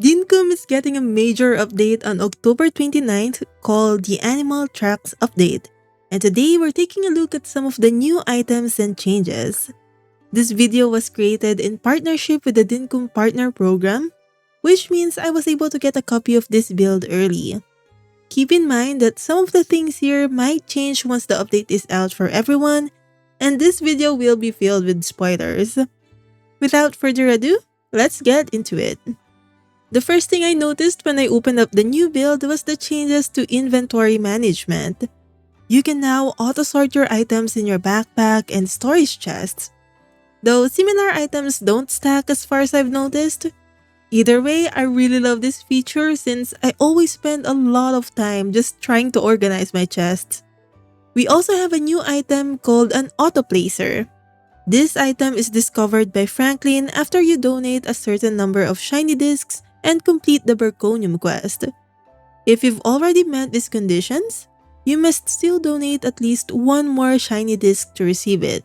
Dinkum is getting a major update on October 29th called the Animal Tracks Update, and today we're taking a look at some of the new items and changes. This video was created in partnership with the Dinkum Partner Program, which means I was able to get a copy of this build early. Keep in mind that some of the things here might change once the update is out for everyone, and this video will be filled with spoilers. Without further ado, let's get into it. The first thing I noticed when I opened up the new build was the changes to inventory management. You can now auto-sort your items in your backpack and storage chests. Though similar items don't stack as far as I've noticed. Either way, I really love this feature since I always spend a lot of time just trying to organize my chests. We also have a new item called an auto placer. This item is discovered by Franklin after you donate a certain number of shiny discs and complete the Berconium quest. If you've already met these conditions, you must still donate at least one more shiny disc to receive it.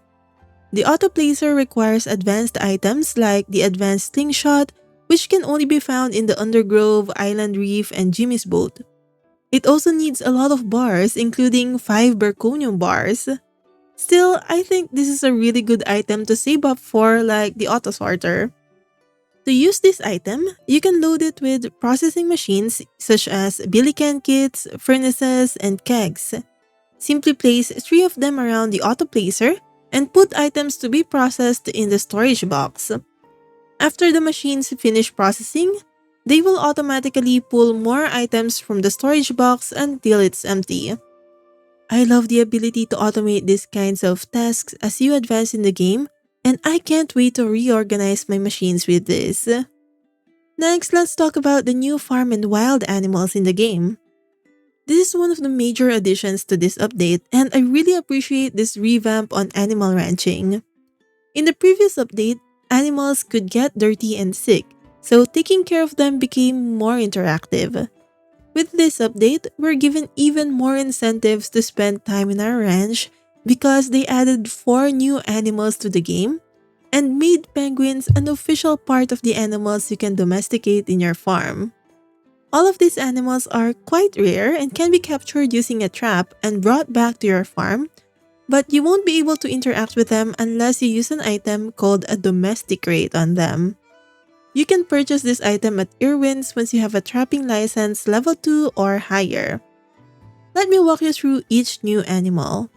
The auto placer requires advanced items like the advanced slingshot, which can only be found in the Undergrove, Island Reef, and Jimmy's boat. It also needs a lot of bars, including 5 Berconium bars. Still, I think this is a really good item to save up for, like the auto sorter. To use this item, you can load it with processing machines such as billy can kits, furnaces, and kegs. Simply place 3 of them around the auto placer and put items to be processed in the storage box. After the machines finish processing, they will automatically pull more items from the storage box until it's empty. I love the ability to automate these kinds of tasks as you advance in the game, and I can't wait to reorganize my machines with this. Next, let's talk about the new farm and wild animals in the game. This is one of the major additions to this update, and I really appreciate this revamp on animal ranching. In the previous update, animals could get dirty and sick, so taking care of them became more interactive. With this update, we're given even more incentives to spend time in our ranch because they added 4 new animals to the game and made penguins an official part of the animals you can domesticate in your farm. All of these animals are quite rare and can be captured using a trap and brought back to your farm, but you won't be able to interact with them unless you use an item called a domesticate on them. You can purchase this item at Irwin's once you have a trapping license level 2 or higher. Let me walk you through each new animal.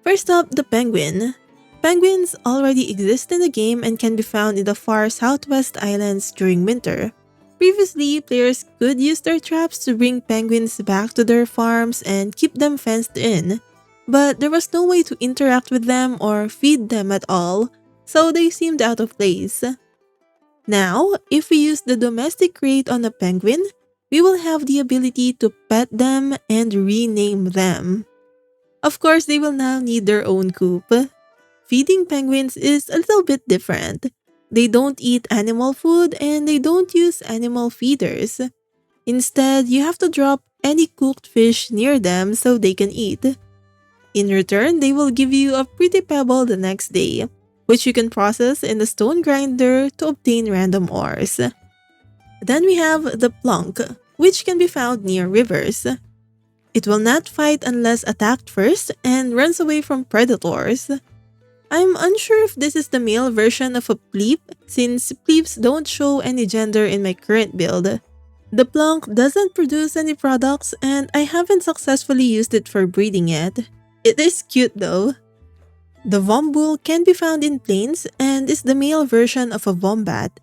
First up, the penguin. Penguins already exist in the game and can be found in the far southwest islands during winter. Previously, players could use their traps to bring penguins back to their farms and keep them fenced in, but there was no way to interact with them or feed them at all, so they seemed out of place. Now, if we use the domestic crate on a penguin, we will have the ability to pet them and rename them. Of course, they will now need their own coop. Feeding penguins is a little bit different. They don't eat animal food and they don't use animal feeders. Instead, you have to drop any cooked fish near them so they can eat. In return, they will give you a pretty pebble the next day, which you can process in the stone grinder to obtain random ores. Then we have the plunk, which can be found near rivers. It will not fight unless attacked first and runs away from predators. I'm unsure if this is the male version of a pleep since pleeps don't show any gender in my current build. The plunk doesn't produce any products and I haven't successfully used it for breeding yet. It is cute though. The Vombull can be found in plains and is the male version of a wombat.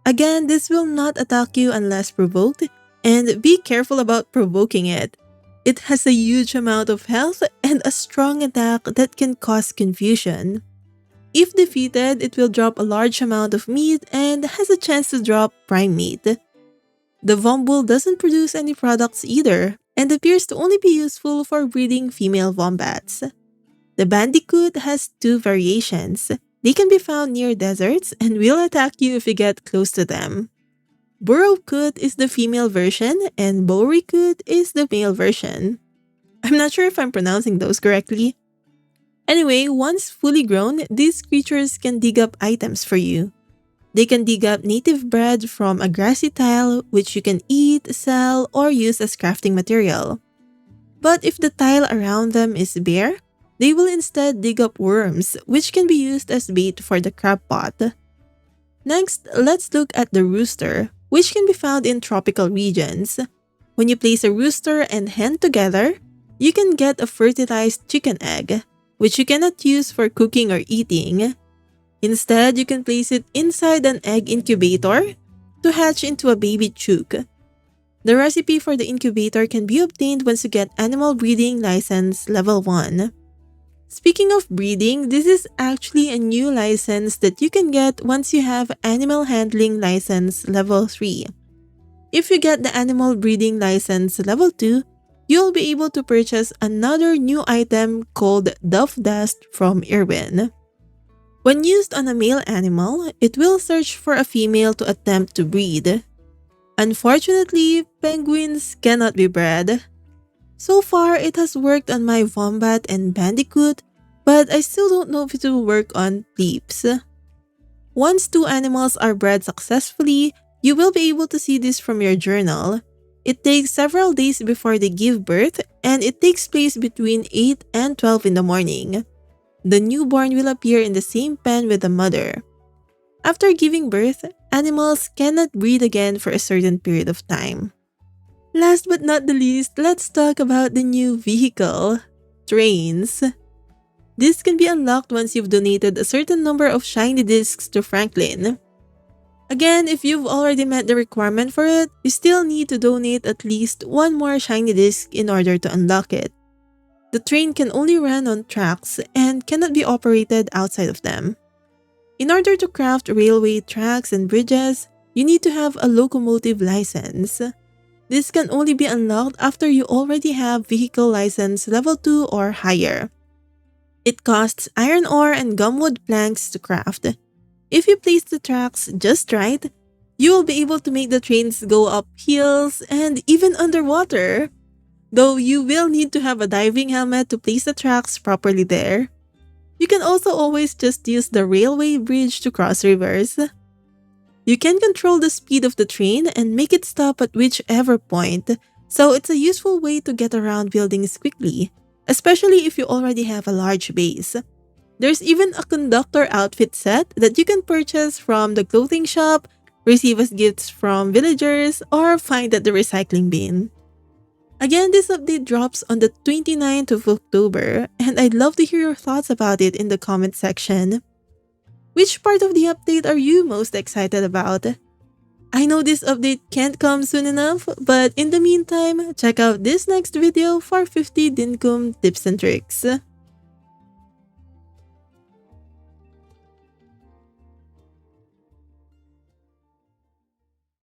Again, this will not attack you unless provoked, and be careful about provoking it. It has a huge amount of health and a strong attack that can cause confusion. If defeated, it will drop a large amount of meat and has a chance to drop prime meat. The Vombull doesn't produce any products either and appears to only be useful for breeding female wombats. The Bandicoot has 2 variations. They can be found near deserts and will attack you if you get close to them. Burrowcoot is the female version and Bowerycoot is the male version. I'm not sure if I'm pronouncing those correctly. Anyway, once fully grown, these creatures can dig up items for you. They can dig up native bread from a grassy tile which you can eat, sell, or use as crafting material. But if the tile around them is bare, they will instead dig up worms which can be used as bait for the crab pot. Next, let's look at the rooster, which can be found in tropical regions. When you place a rooster and hen together, you can get a fertilized chicken egg, which you cannot use for cooking or eating. Instead, you can place it inside an egg incubator to hatch into a baby chook. The recipe for the incubator can be obtained once you get Animal Breeding License Level 1. Speaking of breeding, this is actually a new license that you can get once you have Animal Handling License Level 3. If you get the Animal Breeding License Level 2, you'll be able to purchase another new item called Duff Dust from Irwin. When used on a male animal, it will search for a female to attempt to breed. Unfortunately, penguins cannot be bred. So far, it has worked on my wombat and bandicoot, but I still don't know if it will work on pleeps. Once two animals are bred successfully, you will be able to see this from your journal. It takes several days before they give birth, and it takes place between 8 and 12 in the morning. The newborn will appear in the same pen with the mother. After giving birth, animals cannot breed again for a certain period of time. Last but not the least, let's talk about the new vehicle, trains. This can be unlocked once you've donated a certain number of shiny discs to Franklin. Again, if you've already met the requirement for it, you still need to donate at least one more shiny disc in order to unlock it. The train can only run on tracks and cannot be operated outside of them. In order to craft railway tracks and bridges, you need to have a locomotive license. This can only be unlocked after you already have vehicle license level 2 or higher. It costs iron ore and gumwood planks to craft. If you place the tracks just right, you will be able to make the trains go up hills and even underwater. Though you will need to have a diving helmet to place the tracks properly there. You can also always just use the railway bridge to cross rivers. You can control the speed of the train and make it stop at whichever point, so it's a useful way to get around buildings quickly, especially if you already have a large base. There's even a conductor outfit set that you can purchase from the clothing shop, receive as gifts from villagers, or find at the recycling bin. Again, this update drops on the 29th of October, and I'd love to hear your thoughts about it in the comment section. Which part of the update are you most excited about? I know this update can't come soon enough, but in the meantime, check out this next video for 50 Dinkum tips and tricks.